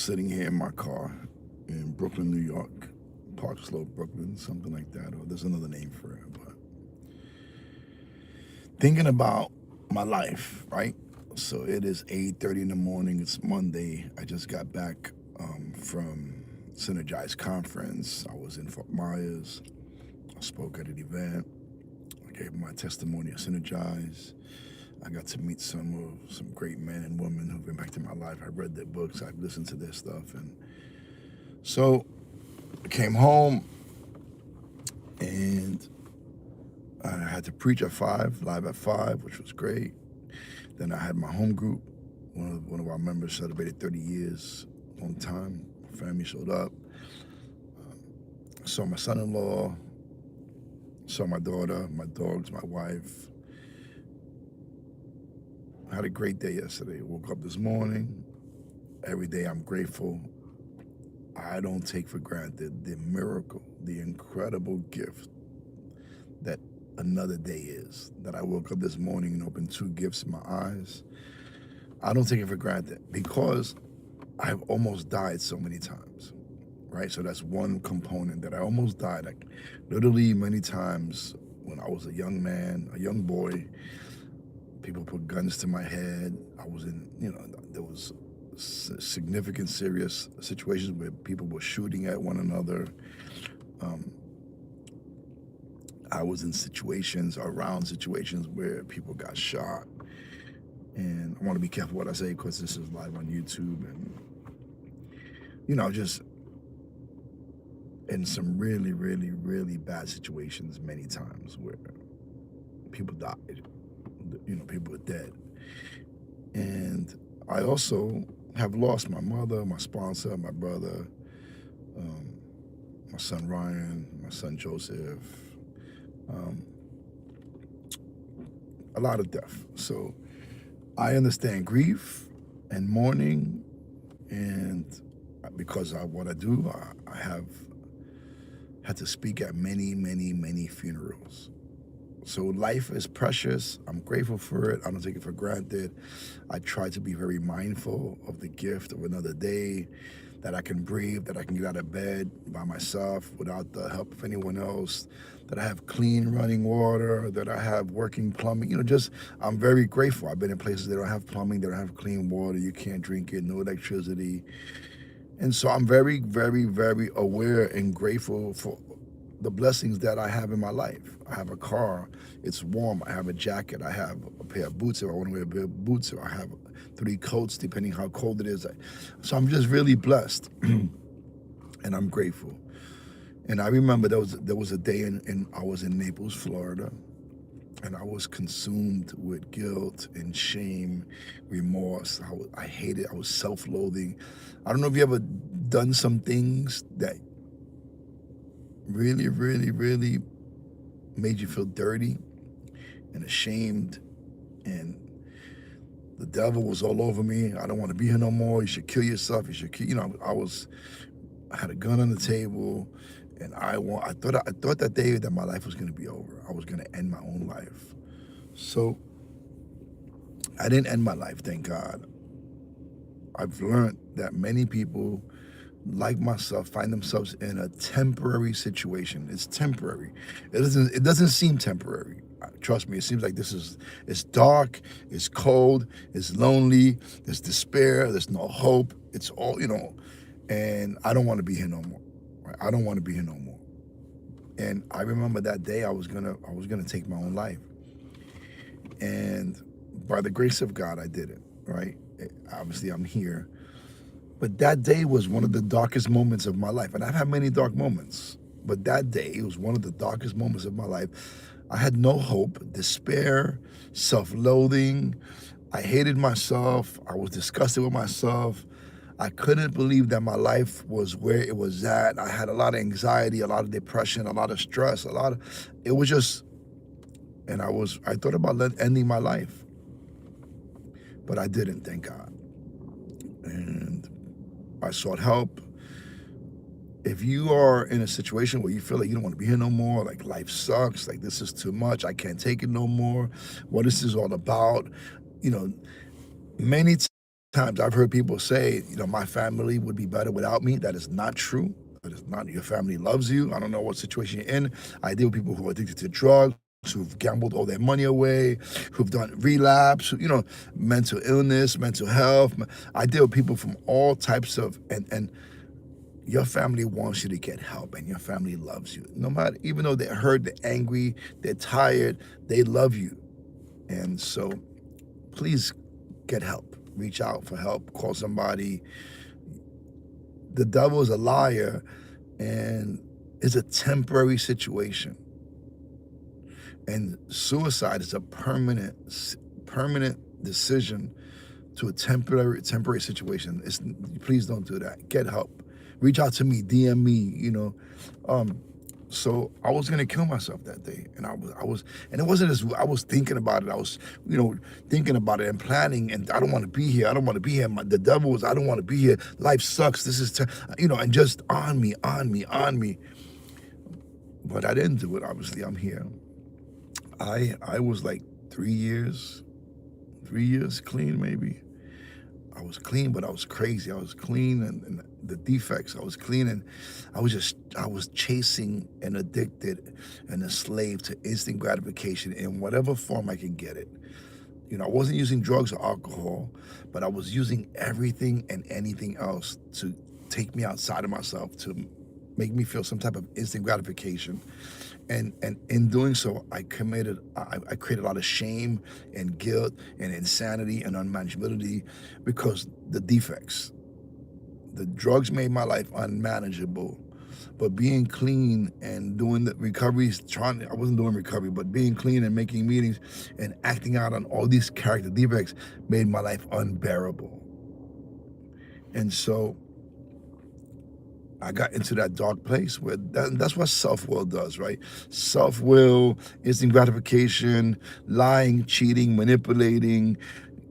sitting here in my car in Brooklyn, New York, Park Slope, Brooklyn, something like that, or there's another name for it. But thinking about my life, right? So it is 8:30 in the morning. It's Monday. I just got back from Synergize conference. I was in Fort Myers. I spoke at an event. I gave my testimony at Synergize. I got to meet some great men and women who've impacted my life. I read their books. I've listened to their stuff, and so I came home and I had to preach at 5, live at 5, which was great. Then I had my home group. One of our members celebrated 30 years, long time. My family showed up. Saw my son-in-law, saw my daughter, my dogs, my wife. I had a great day yesterday. Woke up this morning. Every day I'm grateful. I don't take for granted the miracle, the incredible gift that another day is. That I woke up this morning and opened 2 gifts in my eyes. I don't take it for granted because I've almost died so many times, right? So that's one component that I almost died. Like literally many times when I was a young man, a young boy, people put guns to my head. I was in, there was significant, serious situations where people were shooting at one another. I was in around situations where people got shot. And I want to be careful what I say because this is live on YouTube. And, just in some really, really, really bad situations many times where people died. People are dead. And I also have lost my mother, my sponsor, my brother, my son Ryan, my son Joseph, a lot of death. So I understand grief and mourning, and because of what I do, I have had to speak at many, many, many funerals. So life is precious. I'm grateful for it. I don't take it for granted. I try to be very mindful of the gift of another day, that I can breathe, that I can get out of bed by myself without the help of anyone else, that I have clean running water, that I have working plumbing. I'm very grateful. I've been in places that don't have plumbing, that don't have clean water. You can't drink it, no electricity. And so I'm very, very, very aware and grateful for the blessings that I have in my life. I have a car, it's warm, I have a jacket, I have a pair of boots if I want to wear a pair of boots, or I have 3 coats depending how cold it is. So I'm just really blessed and I'm grateful. And I remember there was a day I was in Naples, Florida, and I was consumed with guilt and shame, remorse. I hated, I was self-loathing. I don't know if you ever done some things that really, really, really made you feel dirty and ashamed, and the devil was all over me. I don't want to be here no more. You should kill yourself. You should kill. I had a gun on the table, and I thought that day that my life was going to be over. I was going to end my own life. So I didn't end my life, thank God. I've learned that many people like myself find themselves in a temporary situation. It's temporary. It doesn't seem temporary. Trust me, it seems like it's dark, it's cold, it's lonely, there's despair, there's no hope. It's all, and I don't want to be here no more. Right? I don't want to be here no more. And I remember that day I was gonna take my own life. And by the grace of God, I did it, right? Obviously I'm here. But that day was one of the darkest moments of my life. And I've had many dark moments. But that day was one of the darkest moments of my life. I had no hope, despair, self-loathing. I hated myself. I was disgusted with myself. I couldn't believe that my life was where it was at. I had a lot of anxiety, a lot of depression, a lot of stress, and I thought about ending my life. But I didn't, thank God. And I sought help. If you are in a situation where you feel like you don't want to be here no more, like life sucks, like this is too much, I can't take it no more, what is this all about? Many times I've heard people say, my family would be better without me. That is not true. That is not. Your family loves you. I don't know what situation you're in. I deal with people who are addicted to drugs, who've gambled all their money away, who've done relapse, mental illness, mental health. I deal with people from all types of, and your family wants you to get help, and your family loves you. No matter, even though they're hurt, they're angry, they're tired, they love you. And so please get help. Reach out for help. Call somebody. The devil is a liar, and it's a temporary situation. And suicide is a permanent decision to a temporary situation. Please don't do that. Get help. Reach out to me. DM me. So I was gonna kill myself that day, and I was, and it wasn't as I was thinking about it. I was, thinking about it and planning. And I don't want to be here. I don't want to be here. The devil was, I don't want to be here. Life sucks. This is, and just on me. But I didn't do it. Obviously, I'm here. I was like 3 years clean, maybe. I was clean, but I was crazy. I was clean, and the defects, I was clean, and I was chasing and addicted and a slave to instant gratification in whatever form I can get it. I wasn't using drugs or alcohol, but I was using everything and anything else to take me outside of myself, to make me feel some type of instant gratification. And in doing so, I created a lot of shame and guilt and insanity and unmanageability because the defects. The drugs made my life unmanageable, but being clean and doing the recoveries, I wasn't doing recovery, but being clean and making meetings and acting out on all these character defects made my life unbearable. And so I got into that dark place where that's what self-will does, right? Self-will, instant gratification, lying, cheating, manipulating,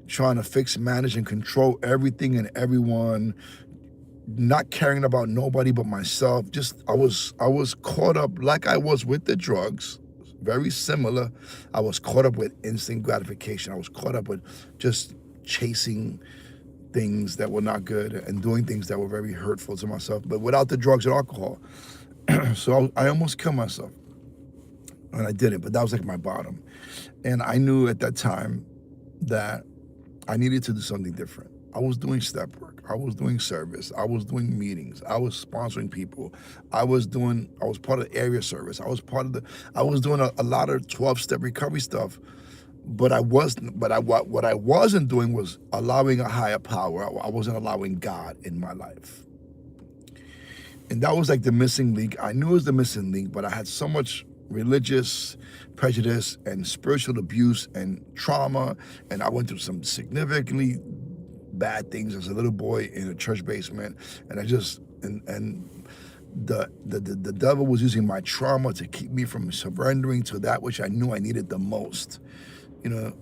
trying to fix, manage, and control everything and everyone, not caring about nobody but myself. I was caught up, like I was with the drugs, very similar. I was caught up with instant gratification. I was caught up with just chasing things that were not good and doing things that were very hurtful to myself, but without the drugs and alcohol. So I almost killed myself, and I didn't, but that was like my bottom. And I knew at that time that I needed to do something different. I was doing step work. I was doing service. I was doing meetings. I was sponsoring people. I was part of the area service. I was doing a lot of 12-step recovery stuff. But what I wasn't doing was allowing a higher power. I wasn't allowing God in my life. And that was like the missing link. I knew it was the missing link, but I had so much religious prejudice and spiritual abuse and trauma. And I went through some significantly bad things as a little boy in a church basement. And the devil was using my trauma to keep me from surrendering to that which I knew I needed the most. And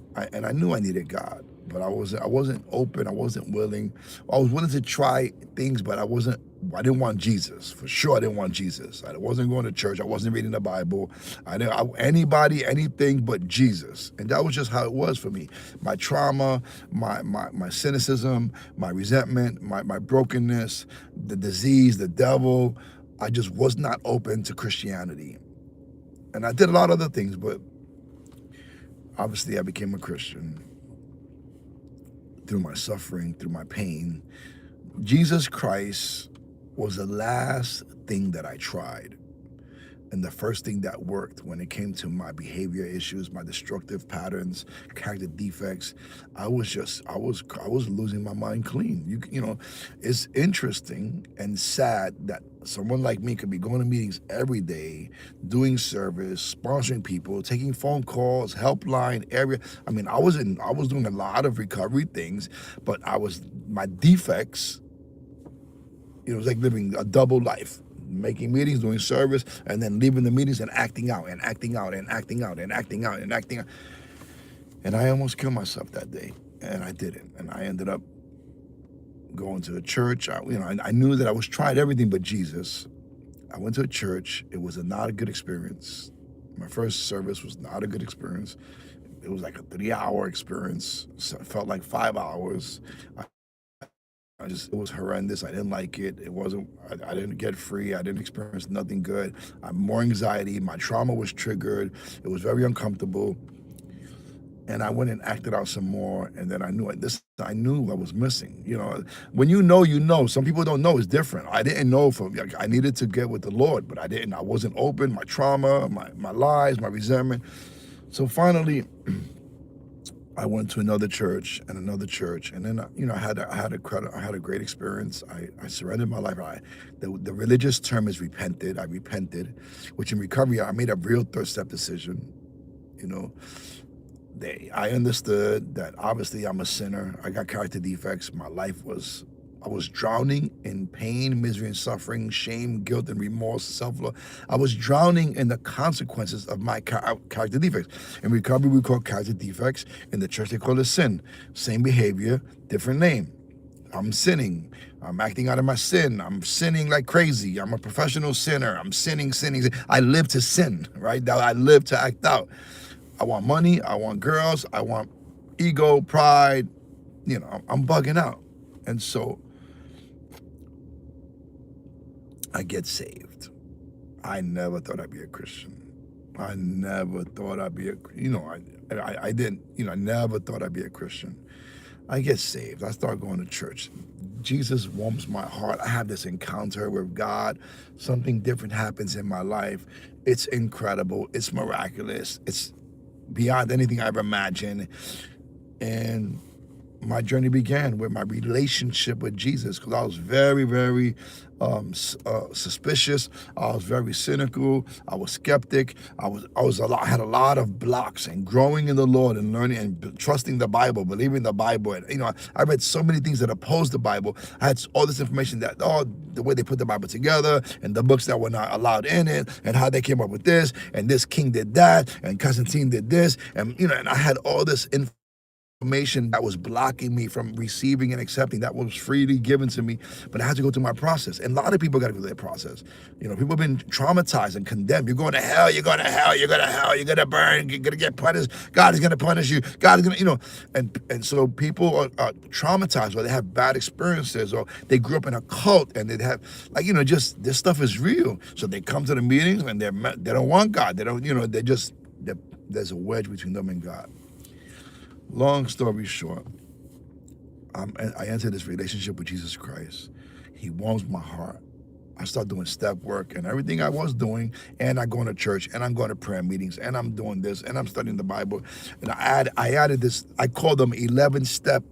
I knew I needed God, but I wasn't open. I wasn't willing. I was willing to try things, but I didn't want Jesus. For sure, I didn't want Jesus. I wasn't going to church. I wasn't reading the Bible. Anybody, anything but Jesus. And that was just how it was for me. My trauma, my cynicism, my resentment, my brokenness, the disease, the devil. I just was not open to Christianity. And I did a lot of other things, but obviously, I became a Christian through my suffering, through my pain. Jesus Christ was the last thing that I tried, and the first thing that worked when it came to my behavior issues, my destructive patterns, character defects. I was losing my mind clean. It's interesting and sad that someone like me could be going to meetings every day, doing service, sponsoring people, taking phone calls, helpline area. I was doing a lot of recovery things, but my defects. It was like living a double life. Making meetings, doing service, and then leaving the meetings and acting out and acting out and acting out and acting out and acting out. And I almost killed myself that day, and I didn't. And I ended up going to a church. I knew that I was trying everything but Jesus. I went to a church. It was not a good experience. My first service was not a good experience. It was like a 3-hour experience. So it felt like 5 hours. it was horrendous. I didn't like it. It wasn't, I didn't get free. I didn't experience nothing good. I had more anxiety. My trauma was triggered. It was very uncomfortable. And I went and acted out some more. And then I knew I was missing. You know, when you know, you know. Some people don't know. It's different. I didn't know like, I needed to get with the Lord, but I didn't. I wasn't open. My trauma, my lies, my resentment. So finally, I went to another church, and then you know, I had a great experience. I surrendered my life. The religious term is repented. I repented, which in recovery I made a real third step decision. You know, I understood that obviously I'm a sinner. I got character defects. I was drowning in pain, misery, and suffering, shame, guilt, and remorse, self-love. I was drowning in the consequences of my character defects. In recovery, we call character defects. In the church, they call it sin. Same behavior, different name. I'm sinning. I'm acting out of my sin. I'm sinning like crazy. I'm a professional sinner. I'm sinning. I live to sin, right? I live to act out. I want money. I want girls. I want ego, pride. You know, I'm bugging out. And so I get saved. I never thought I'd be a Christian. I never thought I'd be I didn't, I never thought I'd be a Christian. I get saved. I start going to church. Jesus warms my heart. I have this encounter with God. Something different happens in my life. It's incredible. It's miraculous. It's beyond anything I ever imagined. And my journey began with my relationship with Jesus, because I was very, very suspicious. I was very cynical. I was skeptic. I had a lot of blocks, and growing in the Lord and learning and trusting the Bible, believing the Bible. And, I read so many things that opposed the Bible. I had all this information that, the way they put the Bible together, and the books that were not allowed in it, and how they came up with this, and this king did that, and Constantine did this, and, and I had all this information that was blocking me from receiving and accepting that was freely given to me, but I had to go through my process. And a lot of people got to go through their process. People have been traumatized and condemned. You're going to hell, you're going to hell, you're going to hell, you're going to burn, you're going to get punished. God is going to punish you. God is going to, and so people are traumatized, or they have bad experiences, or they grew up in a cult, and they have, just this stuff is real. So they come to the meetings and they don't want God. They don't, there's a wedge between them and God. Long story short, I entered this relationship with Jesus Christ. He warms my heart. I start doing step work and everything I was doing, and I'm going to church, and I'm going to prayer meetings, and I'm doing this, and I'm studying the Bible. And I added this, I call them 11-step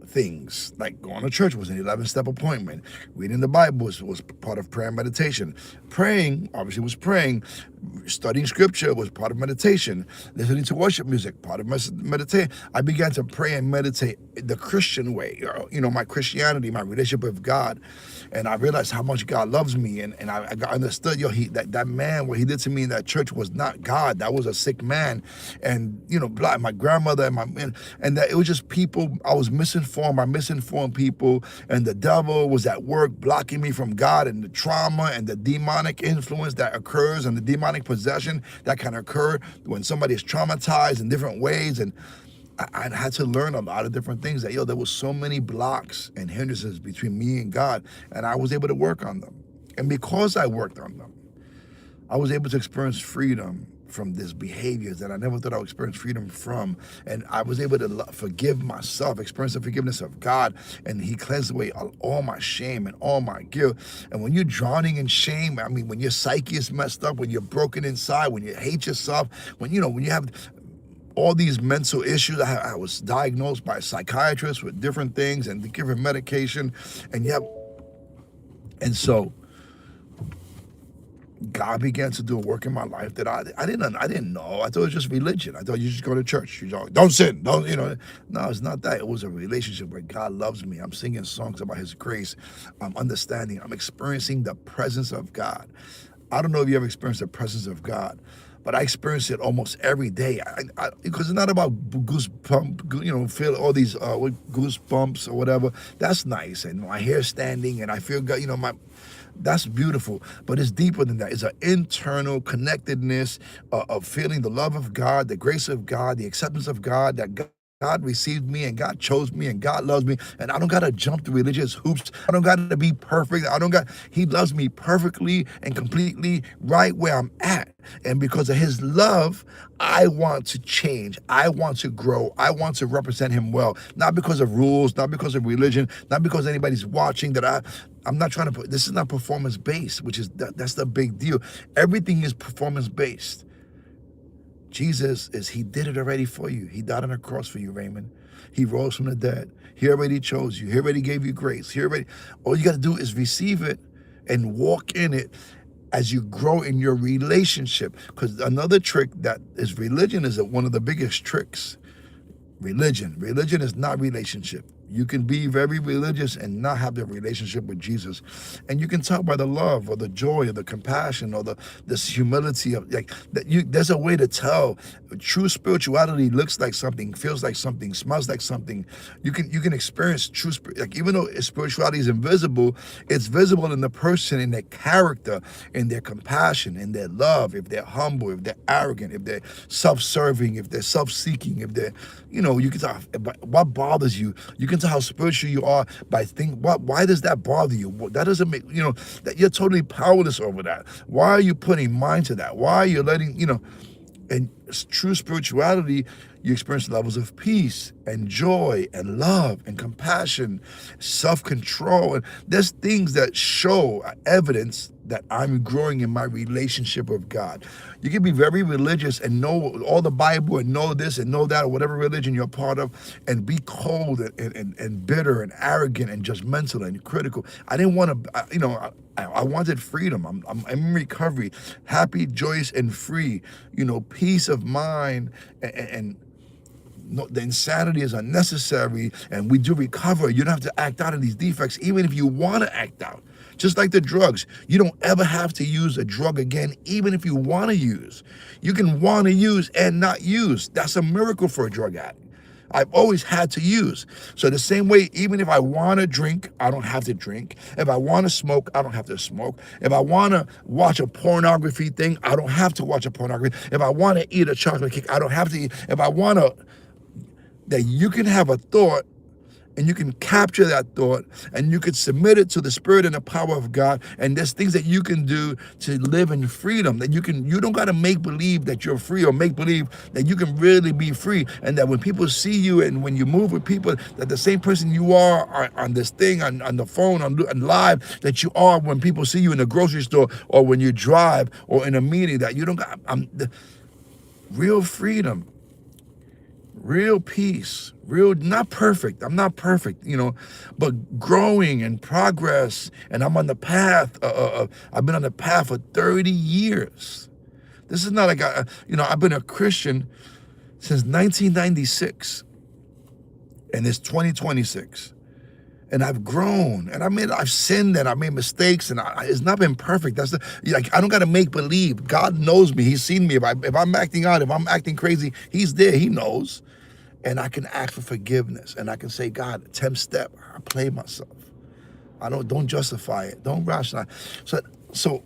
things. Like going to church was an 11-step appointment. Reading the Bible was part of prayer and meditation. Praying, obviously, was praying. Studying scripture was part of meditation. Listening to worship music, part of meditation. I began to pray and meditate the Christian way, my Christianity, my relationship with God. And I realized how much God loves me. And I understood, that man, what he did to me in that church was not God. That was a sick man. And, my grandmother and that it was just people. I was misinformed. I misinformed people. And the devil was at work blocking me from God, and the trauma and the demonic influence that occurs, and the demonic possession that can occur when somebody is traumatized in different ways. And I had to learn a lot of different things that, there was so many blocks and hindrances between me and God, and I was able to work on them. And because I worked on them, I was able to experience freedom from these behaviors that I never thought I would experience freedom from. And I was able to forgive myself, experience the forgiveness of God, and he cleansed away all my shame and all my guilt. And when you're drowning in shame, when your psyche is messed up, when you're broken inside, when you hate yourself, when you have all these mental issues. I was diagnosed by a psychiatrist with different things and given medication, and so God began to do a work in my life that I didn't know. I thought it was just religion. I thought you just go to church. Don't sin. No, it's not that. It was a relationship where God loves me. I'm singing songs about his grace. I'm understanding. I'm experiencing the presence of God. I don't know if you ever experienced the presence of God, but I experience it almost every day. Because it's not about goosebumps, feel all these goosebumps or whatever. That's nice, and my hair standing, and I feel good. That's beautiful, but it's deeper than that. It's an internal connectedness of feeling the love of God, the grace of God, the acceptance of God, that God God received me and God chose me and God loves me, and I don't gotta jump through religious hoops. I don't gotta be perfect. He loves me perfectly and completely right where I'm at. And because of his love, I want to change. I want to grow. I want to represent him well. Not because of rules, not because of religion, not because anybody's watching I'm not trying to put, this is not performance based, which is, that's the big deal. Everything is performance based. Jesus he did it already for you. He died on the cross for you, Raymond. He rose from the dead. He already chose you. He already gave you grace. All you got to do is receive it and walk in it as you grow in your relationship. Because another trick that is religion is one of the biggest tricks. Religion is not relationship. You can be very religious and not have the relationship with Jesus. And you can tell by the love or the joy or the compassion or this humility of there's a way to tell. True spirituality looks like something, feels like something, smells like something. You can experience true even though spirituality is invisible, it's visible in the person, in their character, in their compassion, in their love, if they're humble, if they're arrogant, if they're self-serving, if they're self-seeking, if they're, you can tell what bothers you. You can tell how spiritual you are by why does that bother you? That doesn't make, that you're totally powerless over that. Why are you putting mind to that? Why are you letting, and true spirituality, you experience levels of peace and joy and love and compassion, self-control. And there's things that show evidence that I'm growing in my relationship with God. You can be very religious and know all the Bible and know this and know that, or whatever religion you're part of, and be cold and bitter and arrogant and judgmental and critical. I didn't want to, I wanted freedom. I'm in recovery, happy, joyous, and free. Peace of mind, and no, the insanity is unnecessary, and we do recover. You don't have to act out in these defects, even if you want to act out. Just like the drugs, you don't ever have to use a drug again, even if you want to use. You can want to use and not use. That's a miracle for a drug addict. I've always had to use. So the same way, even if I want to drink, I don't have to drink. If I want to smoke, I don't have to smoke. If I want to watch a pornography thing, I don't have to watch a pornography. If I want to eat a chocolate cake, I don't have to eat. If I want to, that you can have a thought and you can capture that thought and you can submit it to the Spirit and the power of God. And there's things that you can do to live in freedom, that you don't got to make believe that you're free, or make believe that you can really be free. And that when people see you and when you move with people, that the same person you are on this thing, on the phone, on live, that you are when people see you in the grocery store or when you drive or in a meeting, that you don't got real freedom. Real peace, not perfect. I'm not perfect, but growing and progress. And I'm on the path. I've been on the path for 30 years. This is not like, I've been a Christian since 1996. And it's 2026. And I've grown, and I've sinned, and I've made mistakes, and it's not been perfect. I don't got to make believe. God knows me. He's seen me. If I'm acting out, if I'm acting crazy, he's there. He knows. And I can ask for forgiveness, and I can say, God, 10th step, I played myself. Don't justify it. Don't rationalize. So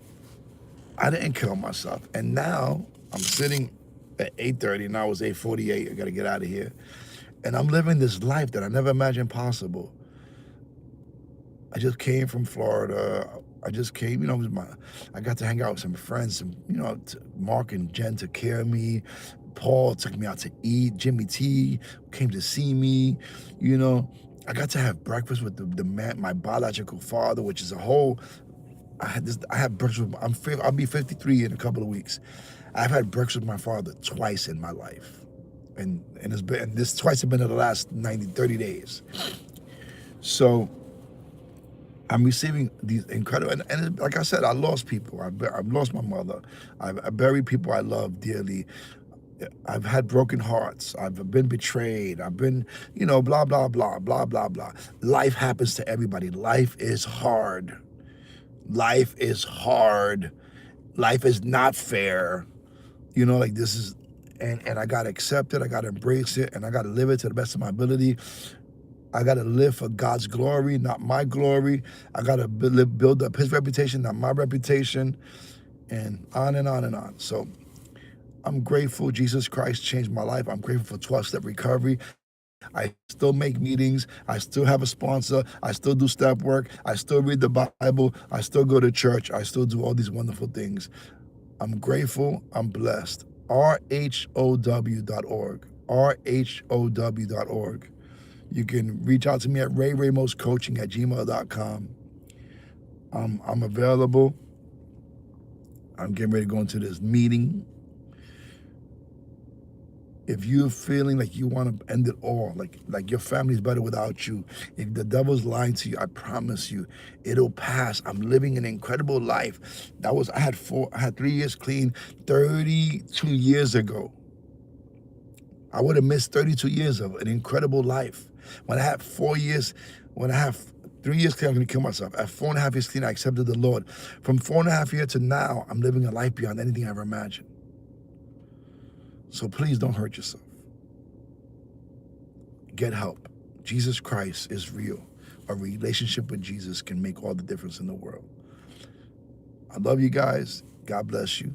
I didn't kill myself. And now I'm sitting at 8:30, now it's 8:48. I got to get out of here. And I'm living this life that I never imagined possible. I just came from Florida. I just came, I got to hang out with some friends, Mark and Jen took care of me. Paul took me out to eat. Jimmy T came to see me. I got to have breakfast with the man, my biological father, which is a whole. I had breakfast with. I'll be 53 in a couple of weeks. I've had breakfast with my father twice in my life, and this twice have been in the last 30 days. So I'm receiving these incredible, and like I said, I lost people. I've lost my mother. I buried people I love dearly. I've had broken hearts. I've been betrayed. I've been, blah, blah, blah, blah, blah, blah. Life happens to everybody. Life is hard. Life is hard. Life is not fair. This is, and I got to accept it. I got to embrace it, and I got to live it to the best of my ability. I got to live for God's glory, not my glory. I got to build up his reputation, not my reputation, and on and on and on. So I'm grateful Jesus Christ changed my life. I'm grateful for 12-step recovery. I still make meetings. I still have a sponsor. I still do step work. I still read the Bible. I still go to church. I still do all these wonderful things. I'm grateful. I'm blessed. RHOW.org. RHOW.org. You can reach out to me at rayramoscoaching@gmail.com. I'm available. I'm getting ready to go into this meeting. If you're feeling like you want to end it all, like your family's better without you, if the devil's lying to you, I promise you, it'll pass. I'm living an incredible life. I had 3 years clean 32 years ago. I would have missed 32 years of an incredible life. When I had 3 years clean, I'm going to kill myself. At 4.5 years clean, I accepted the Lord. From 4.5 years to now, I'm living a life beyond anything I ever imagined. So please don't hurt yourself. Get help. Jesus Christ is real. A relationship with Jesus can make all the difference in the world. I love you guys. God bless you.